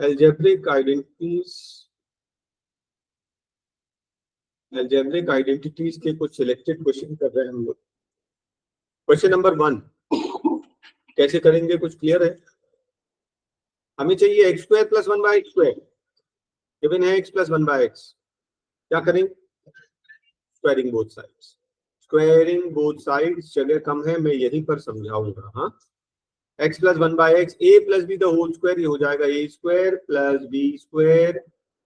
Algebraic identities के कुछ selected question कर रहे हैं हम लोग। क्वेश्चन नंबर 1 कैसे करेंगे, कुछ क्लियर है? हमें चाहिए x square plus 1 by x square, given है एक्स प्लस 1 बाय एक्स। क्या करें? Squaring both sides. Squaring both sides जगह कम है, मैं यहीं पर समझाऊंगा। हाँ, x plus 1 by x, a plus B the whole square, ये हो जाएगा a square plus B square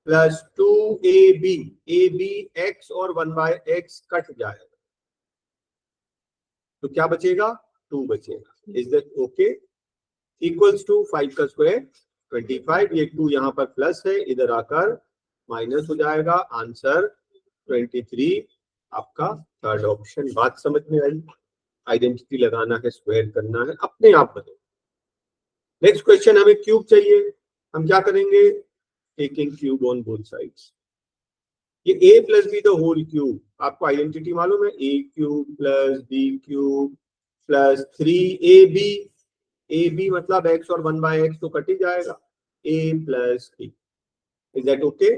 plus 2ab। A b x और 1 बाय एक्स कट जाएगा तो क्या बचेगा? 2 बचेगा। Is that okay? Equals to 5 का स्क्वायर 25, ये 2 यहाँ पर प्लस है, इधर आकर माइनस हो जाएगा। आंसर 23 आपका थर्ड ऑप्शन। बात समझ में आई? आइडेंटिटी लगाना है, स्क्वायर करना है, अपने आप बने। नेक्स्ट क्वेश्चन, हमें क्यूब चाहिए। हम क्या करेंगे? Taking cube on both sides. ये a plus B the whole cube, आपको आइडेंटिटी मालूम है? a cube plus b cube plus 3ab। ab मतलब x और 1 बाय एक्स तो कट ही जाएगा, a plus b। Is that okay?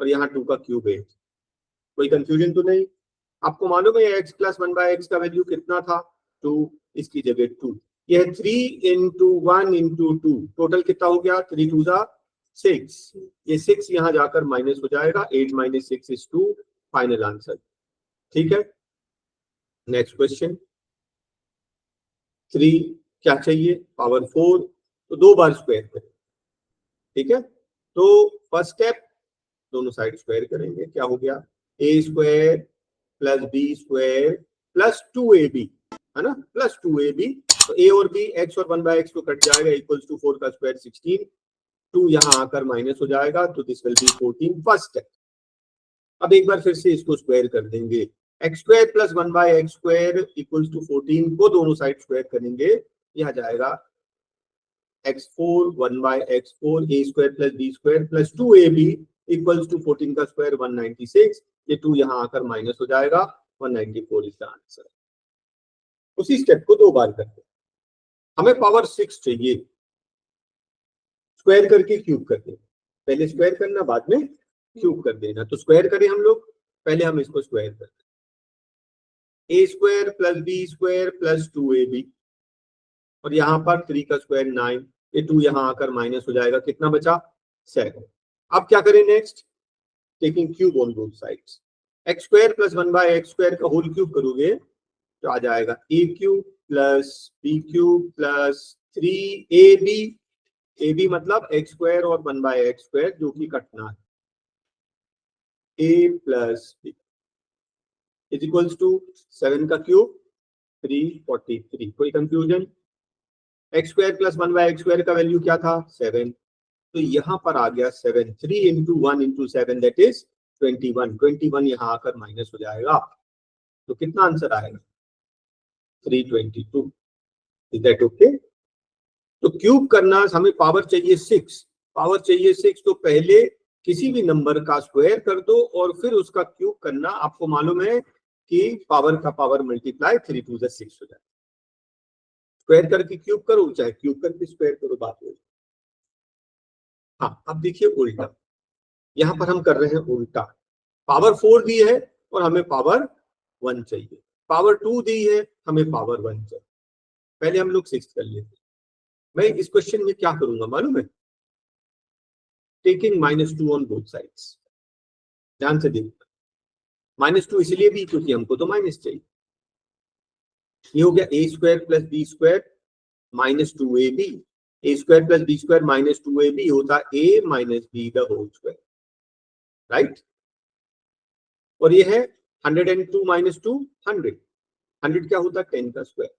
और यहाँ 2 का क्यूब है, कोई कंफ्यूजन तो नहीं? आपको मालूम है x प्लस 1 बाय एक्स का वैल्यू कितना था? 2, इसकी जगह 2। यह 3 इंटू 1 इंटू 2, टोटल कितना हो गया? 3 2 जा 6। ये 6 यहां जाकर माइनस हो जाएगा। 8 माइनस 6 इज 2। Final answer. ठीक है, नेक्स्ट क्वेश्चन 3 क्या चाहिए? पावर 4, तो 2 बार स्क्वायर करें। ठीक है, तो फर्स्ट स्टेप, दोनों साइड स्क्वायर करेंगे। क्या हो गया? A square plus B square plus 2ab, है ना, प्लस 2ab। तो ए और बी, एक्स और 1 बाय एक्स को कट जाएगा, इक्वल्स टू 4 का स्क्वायर 16। 2 यहां आकर माइनस हो जाएगा, तो this will be 14 first step. अब एक बार फिर से इसको स्क्वायर कर देंगे। X square plus 1 by x square equals to 14 को दोनों साइड स्क्वायर करेंगे। यह आ जाएगा x4 1 by x4, A square plus B square plus 2ab equals to 14 का स्क्वायर 196। ये 2 यहां आकर माइनस हो जाएगा, 194 इज द आंसर। उसी स्टेप को 2 बार करते हैं। हमें पावर 6 चाहिए, स्क्वायर करके क्यूब कर देना। पहले स्क्वायर करना, बाद में क्यूब कर देना। तो स्क्वायर करें हम लोग, पहले हम इसको स्क्वायर करते हैं। A square plus B square plus 2ab, और यहाँ पर 3 का स्क्वायर 9। ये 2 यहाँ आकर माइनस हो जाएगा, कितना बचा? 7। अब क्या करें next? Taking cube on both sides. X square plus 1 by x square का होल क्यूब करोगे तो आ जाएगा a cube plus B cube plus 3ab। ab मतलब एक्स स्क्वायर और 1 बाय एक्स स्क्वायर जो कि कटना है, a plus b is equals to 7 का क्यूब 343। कोई confusion? X square plus 1 by x square का वैल्यू क्या था? 7। तो यहां पर आ गया 7। 3 इंटू 1 इंटू 7 दैट इज 21। 21 यहां आकर माइनस हो जाएगा, तो कितना आंसर आएगा? 322। Is that okay? तो क्यूब करना, हमें पावर चाहिए 6। पावर चाहिए 6, तो पहले किसी भी नंबर का स्क्वायर कर दो और फिर उसका क्यूब करना। आपको मालूम है कि पावर का पावर मल्टीप्लाई 3 2 6 हो जाए। स्क्वायर करके क्यूब करो, चाहे क्यूब करके स्क्वायर करो, बात हो। हाँ, अब देखिए उल्टा, यहां पर हम कर रहे हैं उल्टा। पावर 4 दी है और हमें पावर 1 चाहिए। पावर 2 दी है, हमें पावर 1 चाहिए। पहले हम लोग 6 कर लेते। मैं इस क्वेश्चन में क्या करूंगा मालूम है? Taking -2 on both sides. ध्यान से देखना, -2 इसलिए भी क्योंकि हमको तो माइनस चाहिए। ये हो गया a square plus B square -2ab। A square plus B square -2ab होता a minus B the whole square, right? और ये है 102 -2 100। 100 क्या होता? 10 का स्क्वायर।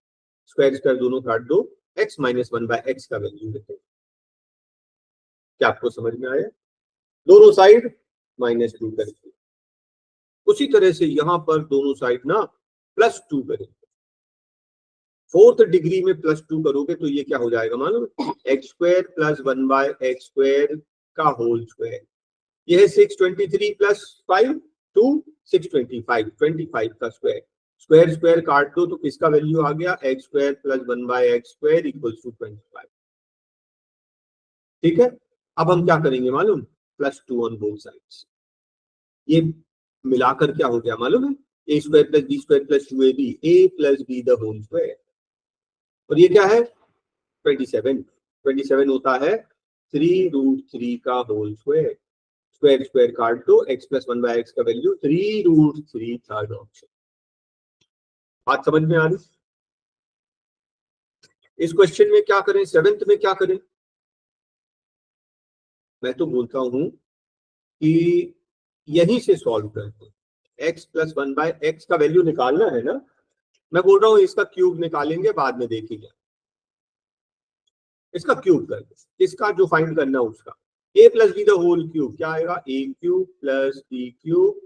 स्क्वायर स्क्वायर दोनों काट दो, x -1 बाय एक्स का वैल्यू लेते हैं। क्या आपको समझ में आया? दोनों साइड -2 करेंगे। उसी तरह से यहां पर दोनों साइड ना +2 करेंगे। 4th डिग्री में +2 करोगे तो ये क्या हो जाएगा मालूम? X square plus 1 by x square का होल स्क्वायर। ये है 623 प्लस 5 2 625, 25 का स्क्वायर। स्क्वायर स्क्वायर काट दो तो किसका वैल्यू आ गया? X square plus 1 by x square equals to 25। ठीक है, अब हम क्या करेंगे मालूम, +2 ऑन बोथ साइड्स। ये मिलाकर क्या हो गया मालूम है, a square plus b square plus 2ab, a plus b the whole square. और ये क्या है 27, 27 होता है 3√3 का होल स्क्वायर। स्क्वायर स्क्वायर काट दो, x प्लस 1/x का वैल्यू 3√3, थर्ड ऑप्शन। बात समझ में आ रही? इस क्वेश्चन में क्या करें, सेवेंथ में क्या करें? मैं तो बोलता हूं कि यहीं से सॉल्व करते हैं। x प्लस 1/x का वैल्यू निकालना है ना, मैं बोल रहा हूं इसका क्यूब निकालेंगे, बाद में देखेंगे। इसका क्यूब करके, इसका जो फाइंड करना है उसका, a plus B the whole cube क्या आएगा, a cube plus b cube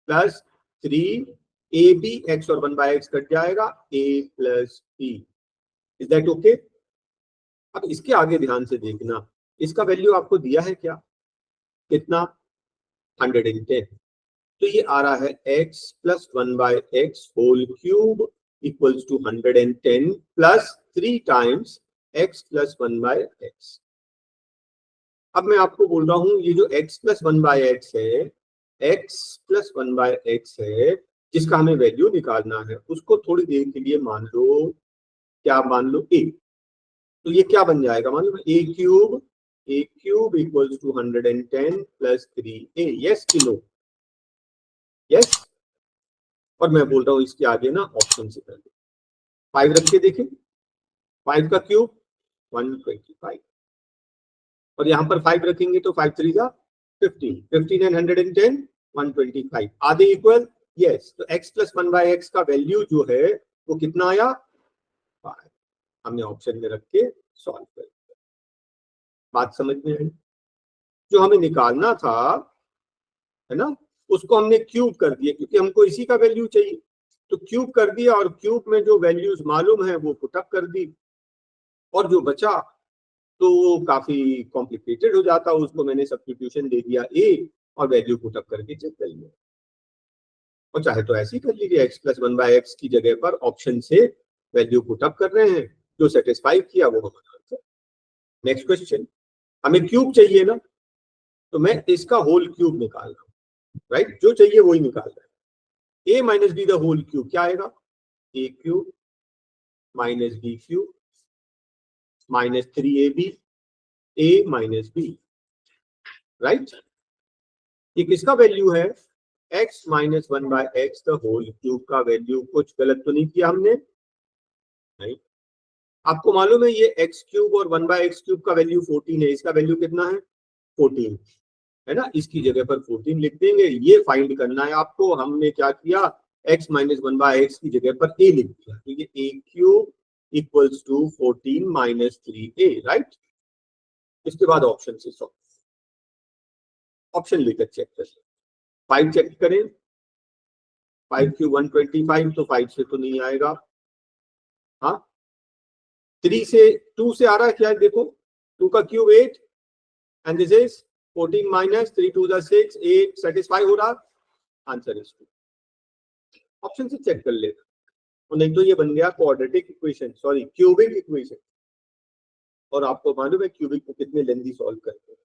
plus 3ab, x और 1/x कट जाएगा, a plus b। Is that okay? अब इसके आगे ध्यान से देखना, इसका वैल्यू आपको दिया है क्या, कितना 110। तो ये आ रहा है x plus 1/x whole cube equals to 110 plus 3 times x plus 1/x। अब मैं आपको बोल रहा हूं ये जो x प्लस 1/x है, x प्लस 1/x है, जिसका हमें वैल्यू निकालना है, उसको थोड़ी देर के लिए मान लो, क्या मान लो a। तो ये क्या बन जाएगा मालूम है, a cube equals to 110 plus 3a। Yes कि नो? यस। और मैं बोल रहा हूं इसके आगे ना ऑप्शन से पहले 5 रख के देखें, 5 का क्यूब 125, और यहां पर 5 रखेंगे तो 5 3 जा 15, 15 एंड 110 125, आधे इक्वल। यस, तो x प्लस 1/x का वैल्यू जो है वो कितना आया 5। हमने ऑप्शन में रख के सॉल्व कर दिया। बात समझ में आई? जो हमें निकालना था है ना, उसको हमने क्यूब कर दिया, क्योंकि हमको इसी का वैल्यू चाहिए, तो क्यूब कर दिया, और क्यूब में जो वैल्यूज मालूम है वो पुटअप कर दी, और जो बचा तो वो काफी कॉम्प्लिकेटेड हो जाता, उसको मैंने सब्स्टिट्यूशन दे दिया a, और वैल्यू पुटअप करके चेक कर लिया। और चाहे तो ऐसे ही कर लीजिए, x प्लस 1/x की जगह पर ऑप्शन से वैल्यू पुटअप कर रहे हैं, जो सेटिस्फाई किया वो हमारा आंसर। नेक्स्ट क्वेश्चन, हमें क्यूब चाहिए ना, तो मैं इसका होल क्यूब निकाल रहा हूँ, राइट? जो चाहिए वही निकाल रहा है। a minus B the whole cube क्या आएगा, a cube minus b cube minus 3ab, a minus b, right? ये किसका वैल्यू है, x minus 1/x the whole cube का वैल्यू। कुछ गलत तो नहीं किया हमने? नहीं। आपको मालूम है ये x क्यूब और 1/x क्यूब का वैल्यू 14 है, इसका वैल्यू कितना है 14, है ना? इसकी जगह पर 14 लिख देंगे। ये फाइंड करना है आपको, हमने क्या किया, x माइनस 1/x की जगह पर a लिख दिया, तो ये a cube equals to 14 minus 3a, right? इसके बाद ऑप्शन से सॉल्व, ऑप्शन लेकर चेक करें, 5 चेक करें, 5 क्यूब 125, तो 5 से तो नहीं आएगा। हाँ, 3 से 2 से आ रहा है क्या, देखो 2 का cube 8 and this is 14 minus 3 2 the 6, 8 satisfy हो रहा, आंसर इज 2। ऑप्शन से चेक कर लेना, और नहीं तो ये बन गया quadratic equation, sorry cubic equation. और आपको मालूम है क्यूबिक को कितने लेंथी सॉल्व करते हैं,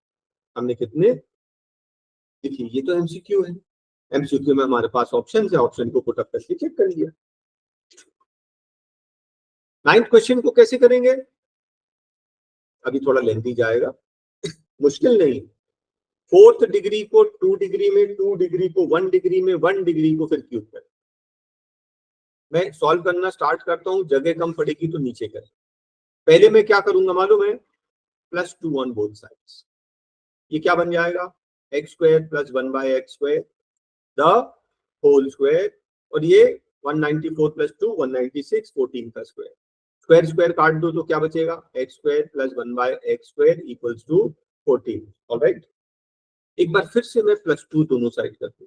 हमने कितने, देखिए ये तो एमसीक्यू है, एमसीक्यू में हमारे पास ऑप्शन है, ऑप्शन को पुट अप करके चेक कर लिया। 9th क्वेश्चन को कैसे करेंगे, अभी थोड़ा लेंथी जाएगा, मुश्किल नहीं। 4th डिग्री को 2 डिग्री में, 2 डिग्री को 1 डिग्री में, 1 डिग्री को फिर क्यूब करें। मैं सॉल्व करना स्टार्ट करता हूं, जगह कम पड़ेगी तो नीचे करें। पहले मैं क्या करूंगा मालूम है, +2 ऑन बोथ साइड्स। ये क्या बन जाएगा, x square plus 1/x square the whole square, और ये 194 प्लस 2 196, 14 का स्क्वायर, स्क्वायर स्क्वायर काट दो तो क्या बचेगा, x square plus 1/x square equals to 14। Alright, एक बार फिर से मैं +2 दोनों साइड कर दूं,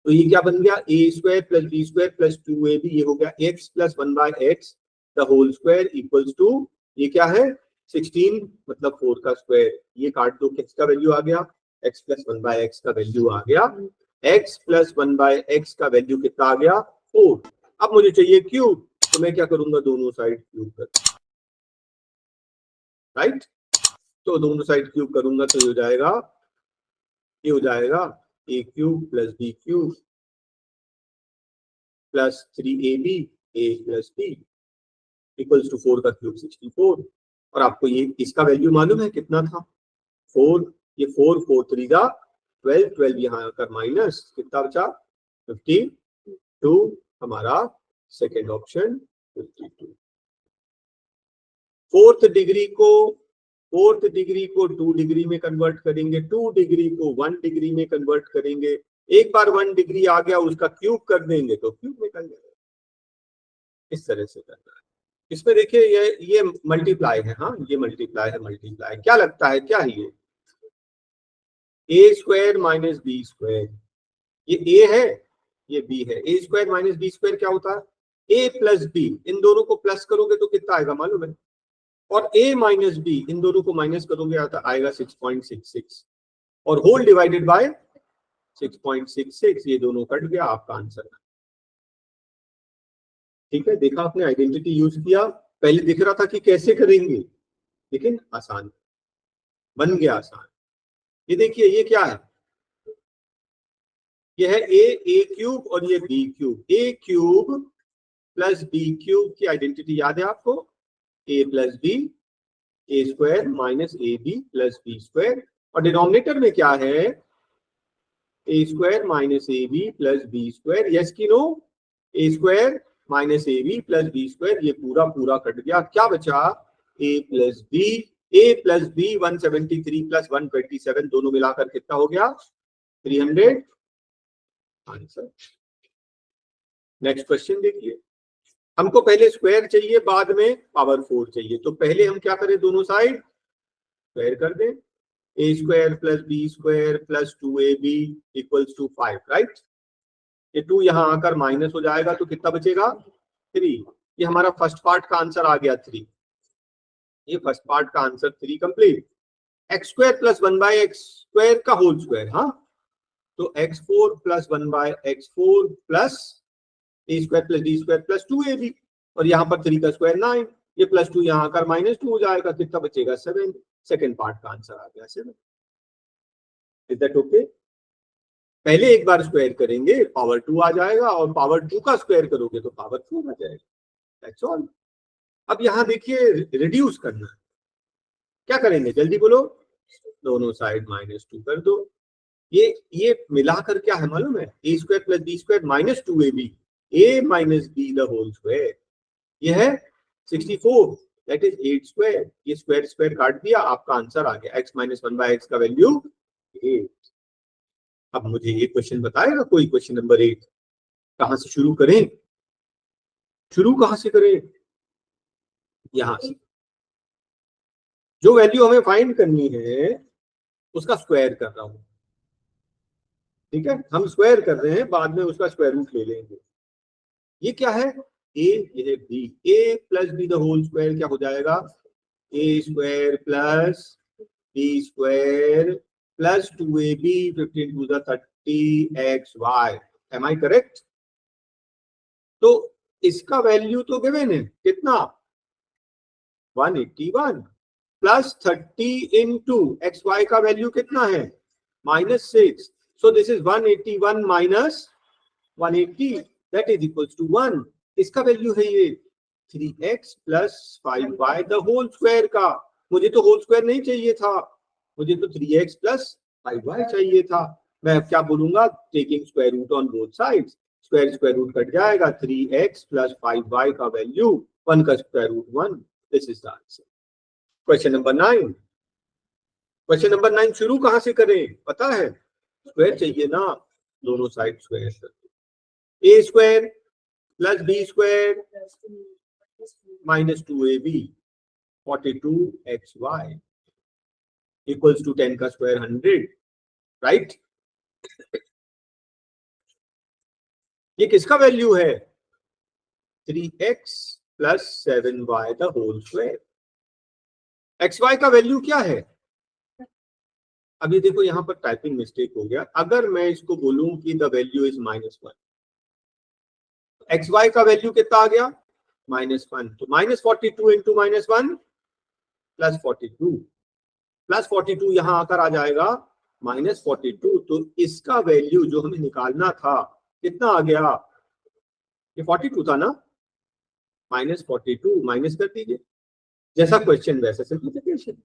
तो ये क्या बन गया, a square plus b square plus 2ab, ये हो गया x plus 1/x the whole square equals to, ये क्या है 16 मतलब 4 का स्क्वायर, ये काट दो, किसका वैल्यू आ गया, x प्लस 1/x का वैल्यू आ गया, x प्लस 1/x का वैल्यू कितना आ गया 4। अब मुझे चाहिए क्यूब, तो मैं क्या करूंगा, दोनों साइड क्यूब कर, राइट? तो दोनों साइड क्यूब करूंगा तो ये हो जाएगा a cube plus b cube plus 3ab a plus b equals to 4 का क्यूब 64। और आपको ये इसका वैल्यू मालूम है कितना था? 4। ये 4 4 3 जा 12, 12 यहाँ आकर माइनस कितना बचा? 52। हमारा सेकेंड ऑप्शन 52। फोर्थ डिग्री को 2 डिग्री में कन्वर्ट करेंगे, 2 डिग्री को 1 डिग्री में कन्वर्ट करेंगे। एक बार 1 डिग्री आ गया उसका क्यूब कर देंगे तो क्यूब निकल जाएगा। इस तरह से करना है। इसमें देखिए ये मल्टीप्लाई है, हाँ ये मल्टीप्लाई है। क्या लगता है क्या है ये? a square minus B square, ये a है ये b है। a square minus B square क्या होता है? a प्लस b, इन दोनों को प्लस करोगे तो कितना आएगा मालूम है? और a माइनस बी, इन दोनों को माइनस करोगे आएगा 6.66 और होल डिवाइडेड बाय 6.66। ये दोनों कट गया, आपका आंसर है। ठीक है, देखा आपने, आइडेंटिटी यूज किया। पहले दिख रहा था कि कैसे करेंगे, लेकिन आसान बन गया, आसान। ये देखिए ये क्या है? ये है ए क्यूब और ये b cube. A cube plus B cube की आइडेंटिटी याद है आपको? A plus B, A square minus A B plus B square. और डिनोमिनेटर में क्या है? A square minus A B plus B square. Yes की no? A square minus A B plus B square, ये पूरा कट गया। क्या बचा? ए प्लस बी 173 प्लस 127, दोनों मिलाकर कितना हो गया? 300। आंसर। नेक्स्ट क्वेश्चन देखिए, हमको पहले स्क्वायर चाहिए, बाद में पावर 4 चाहिए। तो पहले हम क्या करें? दोनों साइड स्क्वायर कर दें। A square plus B square plus 2ab equals to 5, right? ये 2 यहाँ आकर माइनस हो जाएगा तो कितना बचेगा? 3। ये हमारा फर्स्ट पार्ट का आंसर आ गया 3। ये फर्स्ट पार्ट का answer 3 complete. X square plus 1 by x square का होल स्क्वायर, हाँ तो x4 plus 1 by x4 plus a square plus d square plus 2ab, और यहाँ पर 3 का स्क्वायर 9। ये प्लस 2 यहाँ आकर -2 हो जाएगा, कितना बचेगा? 7। सेकेंड पार्ट का आंसर आ गया 7। Is that okay? पहले एक बार स्क्वायर करेंगे पावर 2 आ जाएगा, और पावर 2 का स्क्वायर करोगे तो पावर 4 आ जाएगा। That's all. अब यहाँ देखिए रिड्यूस करना है, क्या करेंगे जल्दी बोलो? दोनों साइड -2 कर दो। ये मिलाकर क्या है मालूम है? A square plus B square minus 2ab, a minus B the whole square. ये है 64, दैट इज 8 स्क्वायर। ये स्क्वायर स्क्वायर काट दिया, आपका आंसर आ गया। x माइनस 1 बाय x का वैल्यू 8। अब मुझे ये क्वेश्चन बताएगा कोई? क्वेश्चन नंबर 8 कहां से शुरू करें? शुरू कहां से करें? यहां से। जो वैल्यू हमें फाइंड करनी है उसका स्क्वायर कर रहा हूं, ठीक है? हम स्क्वायर कर रहे हैं, बाद में उसका स्क्वायर रूट ले लेंगे। ये क्या है? a, ये है b। a plus B the whole square क्या हो जाएगा? a square plus b square plus 2ab 15 to the 30xy। Am I correct? तो इसका वैल्यू तो गिवन है, कितना? 181 प्लस 30 इंटू एक्स वाई का वैल्यू कितना है? -6। So this is 181 minus 180, that is equals to 1। इसका वैल्यू है ये 3x plus 5y the whole square का। मुझे तो होल स्क्वायर नहीं चाहिए था, मुझे तो 3x प्लस 5y चाहिए था। मैं अब क्या बोलूंगा? Taking square root on both sides, square root cut जाएगा। 3x प्लस 5y का वैल्यू 1 का square root 1। This is the answer. Question number 9। Question number 9 शुरू कहां से करें पता है? स्क्वायर चाहिए ना, दोनों साइड स्क्वायर कर दो। A square plus B square minus 2ab 42xy equals to 10 का स्क्वायर 100, राइट? ये किसका वैल्यू है? 3x plus 7y the whole square. xy का वैल्यू क्या है? अभी देखो यहाँ पर टाइपिंग मिस्टेक हो गया। अगर मैं इसको बोलूं कि द वैल्यू इज -1, xy का वैल्यू कितना आ गया? -1। तो -42 इंटू -1 प्लस 42। प्लस 42 यहाँ आकर आ जाएगा माइनस 42। तो इसका वैल्यू जो हमें निकालना था कितना आ गया, ये 42 था ना, माइनस 42 माइनस कर दीजिए, जैसा क्वेश्चन वैसा सिंप्लीफिकेशन।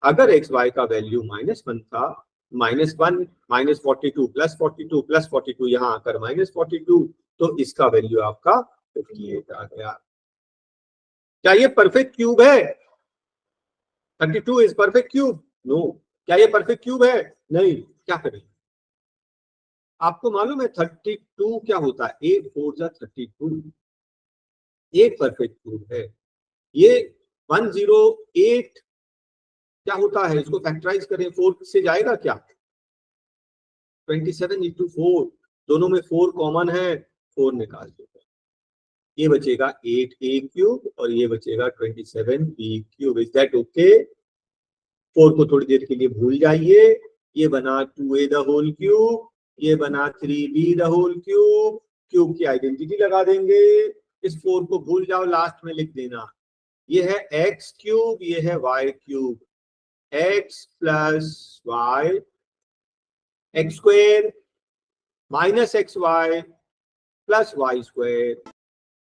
अगर एक्स वाई का वैल्यू -1 था, -1 माइनस 42 प्लस 42 प्लस 42 यहाँ आकर -42, तो इसका वैल्यू आपका 58 आ गया। क्या ये परफेक्ट क्यूब है? 32 इज परफेक्ट क्यूब? नो। क्या ये परफेक्ट क्यूब है? नहीं। क्या करें? आपको मालूम है 32 क्या होता है? 8 4 जा 32, एक परफेक्ट क्यूब है। ये 108 क्या होता है? इसको फैक्टराइज करें, 4 से जाएगा क्या? 27 × 4, दोनों में 4 कॉमन है, 4 निकाल देगा, ये बचेगा 8a क्यूब और ये बचेगा 27b cube. Is that okay? 4 को थोड़ी देर के लिए भूल जाइए, ये बना 2a द होल क्यूब, ये बना 3b the whole cube, cube की आइडेंटिटी लगा देंगे। इस 4 को भूल जाओ, लास्ट में लिख देना, ये है x क्यूब, ये है y cube, x plus y x square minus x y plus y square,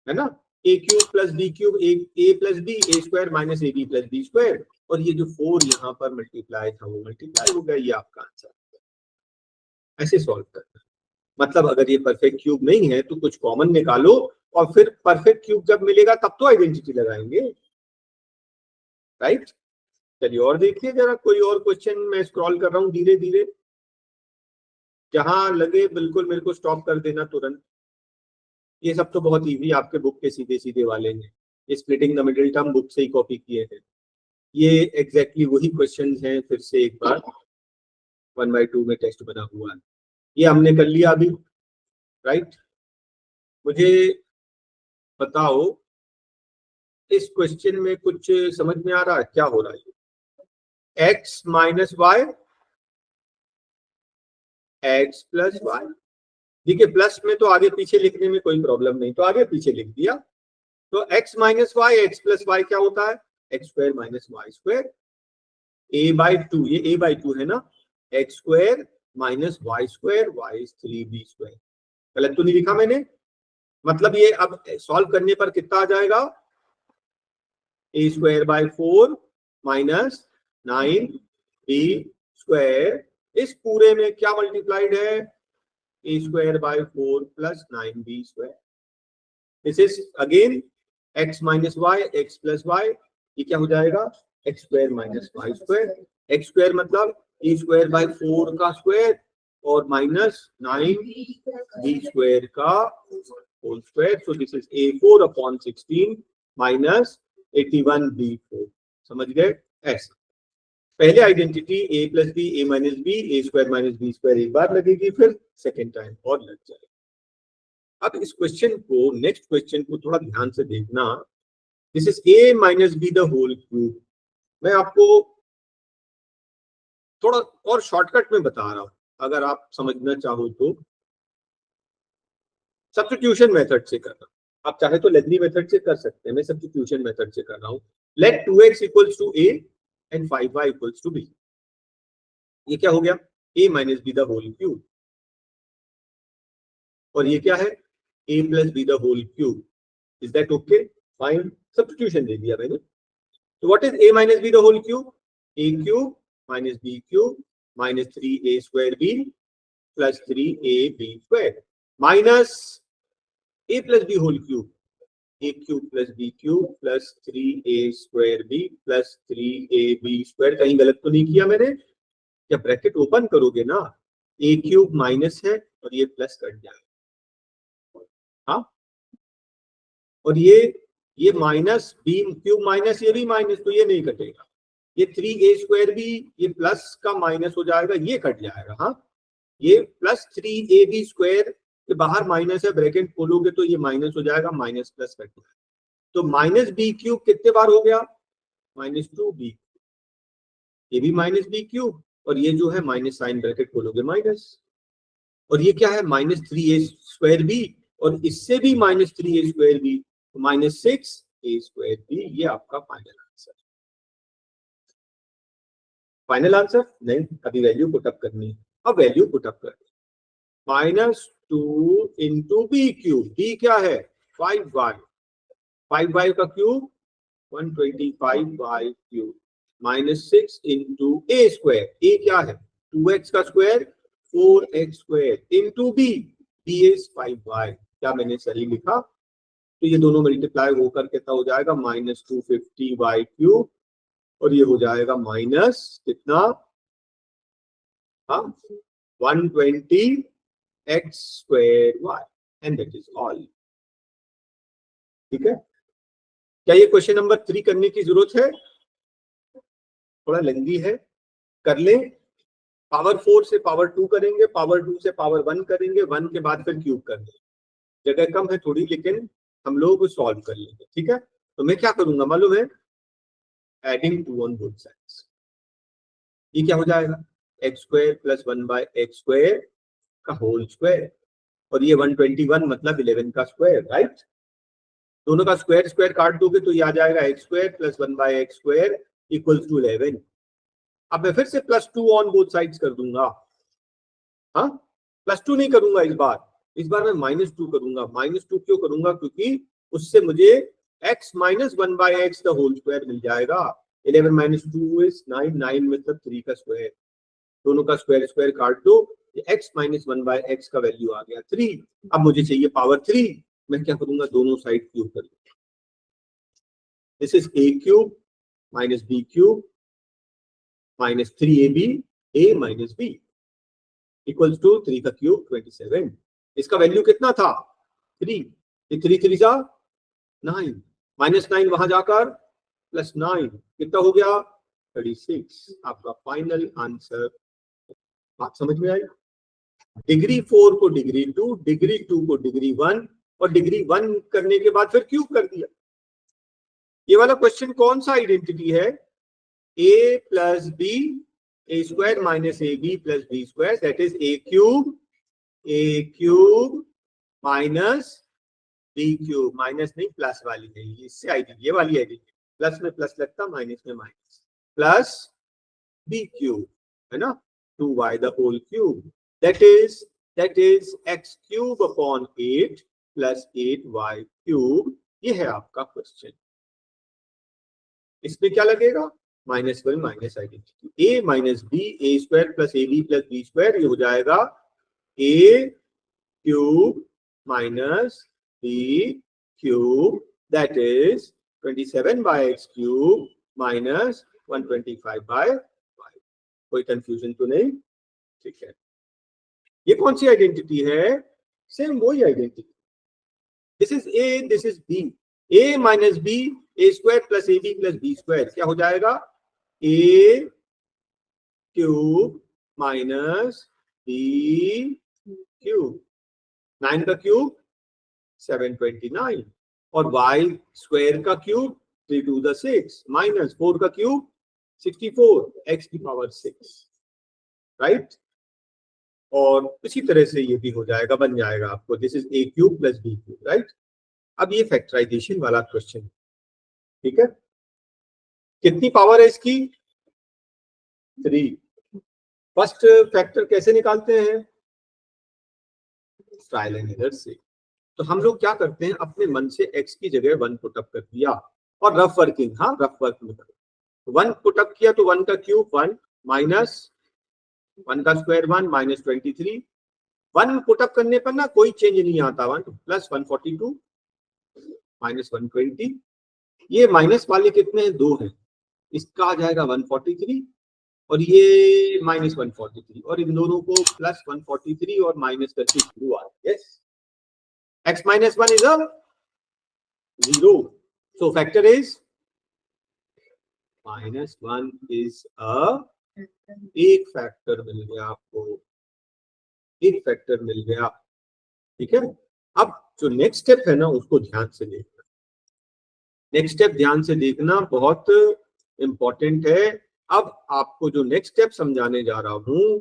है ना, a cube plus B cube, a plus B, A square minus A B plus B square, और ये जो 4 यहाँ पर multiply था वो मल्टीप्लाई हो गया, ये आपका आंसर। ऐसे सॉल्व करना, मतलब अगर ये परफेक्ट क्यूब नहीं है तो कुछ कॉमन निकालो, और फिर परफेक्ट क्यूब जब मिलेगा तब तो आइडेंटिटी लगाएंगे, राइट? चलिए और देखिए जरा कोई और क्वेश्चन, मैं स्क्रॉल कर रहा हूँ धीरे धीरे, जहां लगे बिल्कुल मेरे को स्टॉप कर देना तुरंत। ये सब तो बहुत इजी, आपके बुक के सीधे सीधे वाले हैं, ये splitting the middle term book से ही कॉपी किए हैं, ये एग्जैक्टली वही क्वेश्चन हैं, फिर से एक बार 1/2 में टेस्ट बना हुआ है, ये हमने कर लिया अभी, राइट? मुझे बताओ इस क्वेश्चन में कुछ समझ में आ रहा है क्या हो रहा है? x minus y, x plus y, देखिए प्लस में तो आगे पीछे लिखने में कोई प्रॉब्लम नहीं, तो आगे पीछे लिख दिया। तो x minus y, x plus y क्या होता है? X square minus y square, a/2, ये a/2 है ना, x square minus y square, y 3b square. गलत तो नहीं लिखा मैंने? मतलब ये अब सॉल्व करने पर कितना आ जाएगा? a²/4 माइनस 9b स्क्वायर, इस पूरे में क्या मल्टीप्लाइड है? a²/4 plus 9b square. This is again x minus y, x plus y, ये क्या हो जाएगा? X square minus y square, x square मतलब a²/4 का स्क्वायर और माइनस 9b स्क्वायर का whole square. So this is a4/16 minus 81b4। समझ गए? ऐसा पहले identity a plus B, A minus B, A square minus B square एक बार लगेगी, फिर सेकेंड टाइम और लग जाएगी। अब इस क्वेश्चन को, नेक्स्ट क्वेश्चन को थोड़ा ध्यान से देखना, this is a minus B the whole cube. मैं आपको थोड़ा और शॉर्टकट में बता रहा हूं, अगर आप समझना चाहो तो सब्स्टिट्यूशन मेथड से करना, आप चाहे तो लेथनी मेथड से कर सकते हैं, मैं सब्स्टिट्यूशन मेथड से कर रहा हूं। Let 2x equals to a and 5y equals to b। ये क्या हो गया? a minus B the whole cube, और ये क्या है? a plus B the whole cube. Is that okay? Fine, substitution दे दिया मैंने। तो what is a minus B the whole cube? a cube minus b cube minus 3a square b plus 3ab square minus a plus b whole cube, a cube plus b cube plus 3a square b plus 3ab square. कहीं गलत तो नहीं किया मैंने? जब bracket open करोगे ना, a cube minus है और ये प्लस कट जाएगा, हाँ, और ये माइनस बी क्यूब माइनस, ये भी माइनस, तो ये नहीं कटेगा। ये 3a स्क्वायर भी, ये प्लस का माइनस हो जाएगा, ये कट जाएगा, हाँ, ये प्लस 3ab स्क्वायर के बाहर माइनस है, ब्रैकेट खोलोगे तो ये माइनस हो जाएगा, माइनस प्लस कट जाएगा। तो माइनस बी क्यूब कितने बार हो गया? -2b, ये भी माइनस बी क्यूब, और ये जो है माइनस साइन, ब्रैकेट खोलोगे माइनस, और ये क्या है? -3a स्क्वायर बी, और इससे भी -3a square B, -6a square B. ये आपका फाइनल आंसर। फाइनल आंसर नहीं, अभी वैल्यू पुटअप करनी है। अब वैल्यू पुटअप करनी, -2 इंटू बी क्यूब, बी क्या है 5y, 5y का cube 125y cube, -6 into A square, A क्या है 2x का square 4x square into B, B is 5y। क्या मैंने सही लिखा? तो ये दोनों मल्टीप्लाई होकर कितना हो जाएगा -250y क्यूब, और ये हो जाएगा माइनस कितना, हाँ 120x square y, and that is all. ठीक है, क्या ये क्वेश्चन नंबर 3 करने की जरूरत है? थोड़ा लेंदी है, कर लें। पावर 4 से पावर 2 करेंगे, पावर 2 से पावर 1 करेंगे, 1 के बाद फिर क्यूब कर लेंगे। जगह कम है थोड़ी, लेकिन हम लोग सॉल्व कर लेंगे। ठीक है, तो मैं क्या करूंगा मालूम है, एडिंग 2 ऑन बोथ साइड्स। ये क्या हो जाएगा x square plus 1/x square का होल स्क्वायर, और ये 121 मतलब 11 का स्क्वायर, राइट। दोनों का स्क्वायर स्क्वायर काट दोगे तो ये आ जाएगा x square plus 1/x square equals to 11। अब मैं फिर से +2 ऑन बोथ साइड्स कर दूंगा। हाँ, +2 नहीं करूंगा इस बार मैं -2 करूंगा। -2 क्यों करूंगा? क्योंकि उससे मुझे x माइनस 1/x का होल स्क्वायर मिल जाएगा। 11 माइनस 2 इज 9, 9 मतलब 3 का स्क्वायर। दोनों का स्क्वायर स्क्वायर काट दो, x माइनस 1/x का वैल्यू आ गया 3। अब मुझे चाहिए पावर 3, मैं क्या करूंगा दोनों साइड क्यूब कर दूंगा। This is a cube minus b cube minus 3ab a minus b equals to 3 का क्यूब 27। इसका वैल्यू कितना था 3, 3 3 जा 9, -9 वहां जाकर +9 कितना हो गया 36। आपका फाइनल आंसर। बात समझ में आई? डिग्री 4 को डिग्री 2, डिग्री 2 को डिग्री 1, और डिग्री 1 करने के बाद फिर क्यूब कर दिया। ये वाला क्वेश्चन कौन सा आइडेंटिटी है? a plus B A square minus A B plus B square, that is A cube minus B cube. Minus नहीं प्लस वाली है, इससे आइडेंटिटी, ये वाली आइडेंटिटी। प्लस में प्लस लगता, माइनस में माइनस, प्लस बी क्यूब है ना, 2y the whole cube, that is x cube upon 8 plus 8y cube. ये है आपका क्वेश्चन। इसमें क्या लगेगा -1 minus identity, a minus B A square plus A B plus B square, ये हो जाएगा a cube minus B cube, that is 27/x cube minus 125/y। कोई कंफ्यूजन तो नहीं? ठीक है, ये कौन सी आइडेंटिटी है? सेम वही identity. This is a, this is b, a minus B A square plus A B plus B square, क्या हो जाएगा a cube minus B cube, 9 का क्यूब 729, और y स्क्वायर का क्यूब 3 to the 6 माइनस 4 का cube 64, x की power 6, right. और इसी तरह से ये भी हो जाएगा, बन जाएगा आपको, this is a cube plus b cube, right. अब ये फैक्टराइजेशन वाला क्वेश्चन, ठीक है, कितनी पावर है इसकी 3। फर्स्ट फैक्टर कैसे निकालते हैं? ट्रायल एंड एरर से। तो हम लोग क्या करते हैं, अपने मन से x की जगह 1 पुटअप कर दिया, और रफ वर्किंग, हाँ रफ वर्क में करो। 1 पुटअप किया तो 1 का क्यूब 1 माइनस 1 का स्क्वायर 1 माइनस 23। 1 पुटअप करने पर ना कोई चेंज नहीं आता, 1 प्लस 142 माइनस 120। ये माइनस वाले कितने हैं 2 हैं, इसका आ जाएगा 143, और ये माइनस 143, और इन दोनों को प्लस 143 और माइनस करके 0 आ रहा है। Yes, x minus 1 is a 0, so factor is -1 is a, एक फैक्टर मिल गया आपको, एक फैक्टर मिल गया। ठीक है, अब जो नेक्स्ट स्टेप है ना उसको ध्यान से देखना, नेक्स्ट स्टेप ध्यान से देखना, बहुत इंपॉर्टेंट है। अब आपको जो नेक्स्ट स्टेप समझाने जा रहा हूं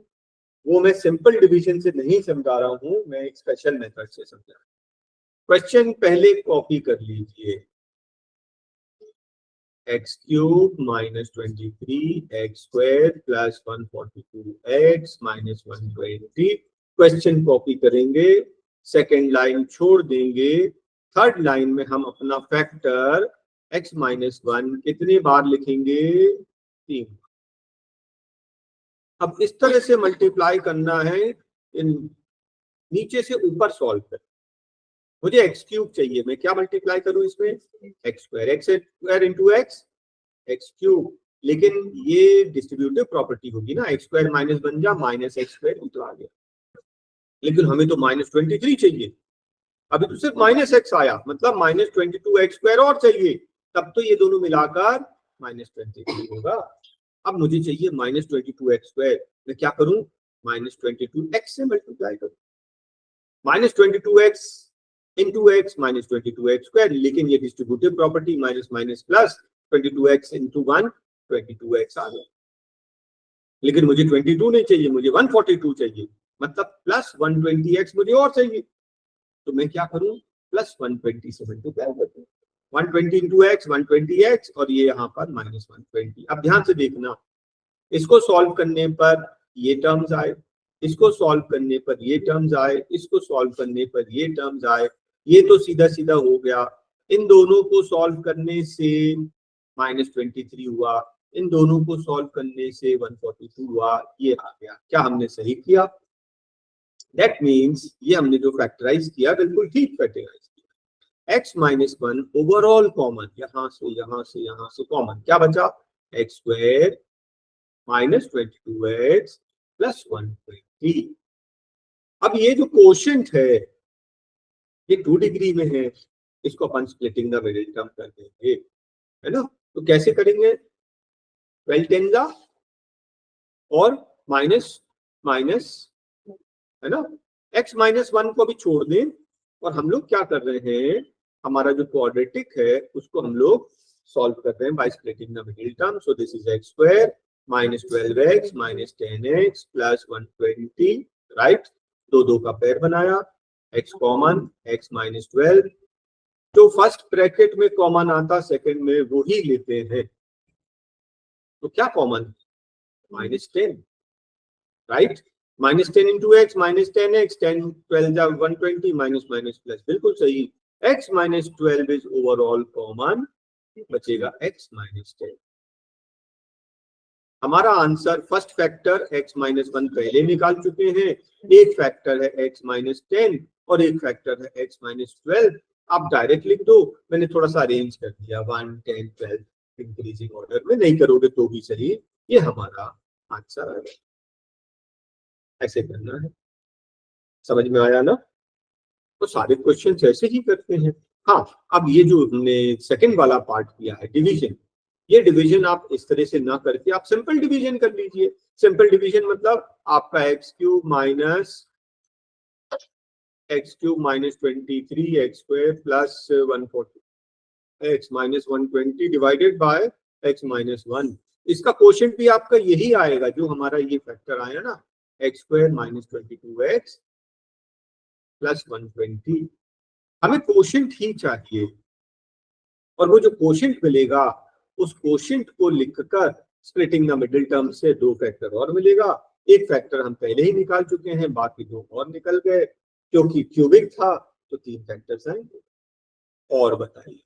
वो मैं सिंपल डिवीजन से नहीं समझा रहा हूं, मैं एक स्पेशल मेथड से समझा रहा हूं। क्वेश्चन पहले कॉपी कर लीजिए, x cube minus 23 x square plus 142 x minus 120। Question copy करेंगे, सेकेंड लाइन छोड़ देंगे, थर्ड लाइन में हम अपना फैक्टर x माइनस 1 कितने बार लिखेंगे? 3। अब इस तरह से मल्टीप्लाई करना है, इन नीचे से ऊपर सॉल्व कर। मुझे एक्स क्यूब चाहिए, मैं क्या मल्टीप्लाई करूं इसमें? X square into x cube. लेकिन ये डिस्ट्रीब्यूटिव प्रॉपर्टी होगी ना, एक्स स्क्वायर माइनस बन जा माइनस एक्स स्क्वायर तो आ गया। लेकिन हमें तो माइनस 23 चाहिए, अभी तो सिर्फ माइनस एक्स आया, मतलब माइनस 22 एक्स स्क्वायर और चाहिए, तब तो ये दोनों मिलाकर माइनस 23 होगा। अब मुझे चाहिए माइनस 22 एक्स स्क्वायर, मैं क्या करूं? माइनस 22 एक्स से मल्टीप्लाई करूं, minus 22 x into x minus 22 x square. लेकिन ये distributive property minus minus plus 22 x into 1 22 x आ गया। लेकिन मुझे 22 नहीं चाहिए, मुझे 142 चाहिए, मतलब प्लस 120 एक्स मुझे और चाहिए। तो मैं क्या करूं? प्लस 120 से मल्टीप्लाई कर दूं, 120 इंटू एक्स 120 एक्स और ये यहाँ पर माइनस 120। अब ध्यान से देखना, इसको सॉल्व करने पर ये टर्म्स आए, इसको सॉल्व करने पर ये टर्म्स आए, इसको सॉल्व करने पर ये टर्म्स आए, ये तो सीधा सीधा हो गया। इन दोनों को सॉल्व करने से माइनस 23 हुआ, इन दोनों को सॉल्व करने से 142 हुआ, ये आ गया। क्या हमने सही किया? दैट मीन्स ये हमने जो फैक्टराइज किया बिल्कुल ठीक फैक्टराइज किया। एक्स माइनस 1 ओवरऑल कॉमन, यहां से यहां से यहां से कॉमन क्या बचा? X square minus 22x plus 120। अब ये जो कोशेंट है ये 2 डिग्री में है, इसको अपन स्प्लिटिंग द मिडिल टर्म कर देंगे, है ना? तो कैसे करेंगे? 12 10 जा और माइनस माइनस, है ना? x माइनस 1 को भी छोड़ दें और हम लोग क्या कर रहे हैं, हमारा जो क्वाड्रेटिक है उसको हम लोग सॉल्व कर रहे हैं by splitting the middle term. So this is x square minus 12x minus 10x plus 120, right? दो दो का पेयर बनाया, x कॉमन, x माइनस 12 जो फर्स्ट ब्रैकेट में कॉमन आता सेकंड में वो ही लेते हैं। तो क्या common? Minus 10, right? Minus 10 into x minus 10x, 10 12 जा 120 माइनस माइनस प्लस, बिल्कुल सही। x minus 12 is overall common, बचेगा x माइनस 10। हमारा answer first factor x minus 1 पहले निकाल चुके हैं, एक फैक्टर है x माइनस 10 और एक फैक्टर है x माइनस 12। आप डायरेक्ट लिख दो, मैंने थोड़ा सा अरेंज कर दिया 1 10 12 इंक्रीजिंग ऑर्डर में, नहीं करोगे तो भी सही, ये हमारा आंसर है। ऐसे करना है, समझ में आया ना? तो सारे क्वेश्चन ऐसे ही करते हैं। हाँ, अब ये जो हमने सेकंड वाला पार्ट किया है डिवीजन, ये डिवीजन आप इस तरह से ना करके आप सिंपल डिवीजन कर लीजिए। सिंपल डिवीजन मतलब आपका x cube minus 23 x square plus 140 x minus 120 divided by x minus 1। इसका क्वोशिएंट भी आपका यही आएगा जो हमारा ये फैक्टर आया ना, x square minus 22x plus 120। हमें क्वोशिएंट ही चाहिए और वो जो क्वोशिएंट मिलेगा उस क्वोशिएंट को लिखकर स्प्लिटिंग द मिडिल टर्म से दो फैक्टर और मिलेगा। एक फैक्टर हम पहले ही निकाल चुके हैं, बाकी दो और निकल गए, क्योंकि क्यूबिक था तो 3 फैक्टर्स आएंगे। और बताइए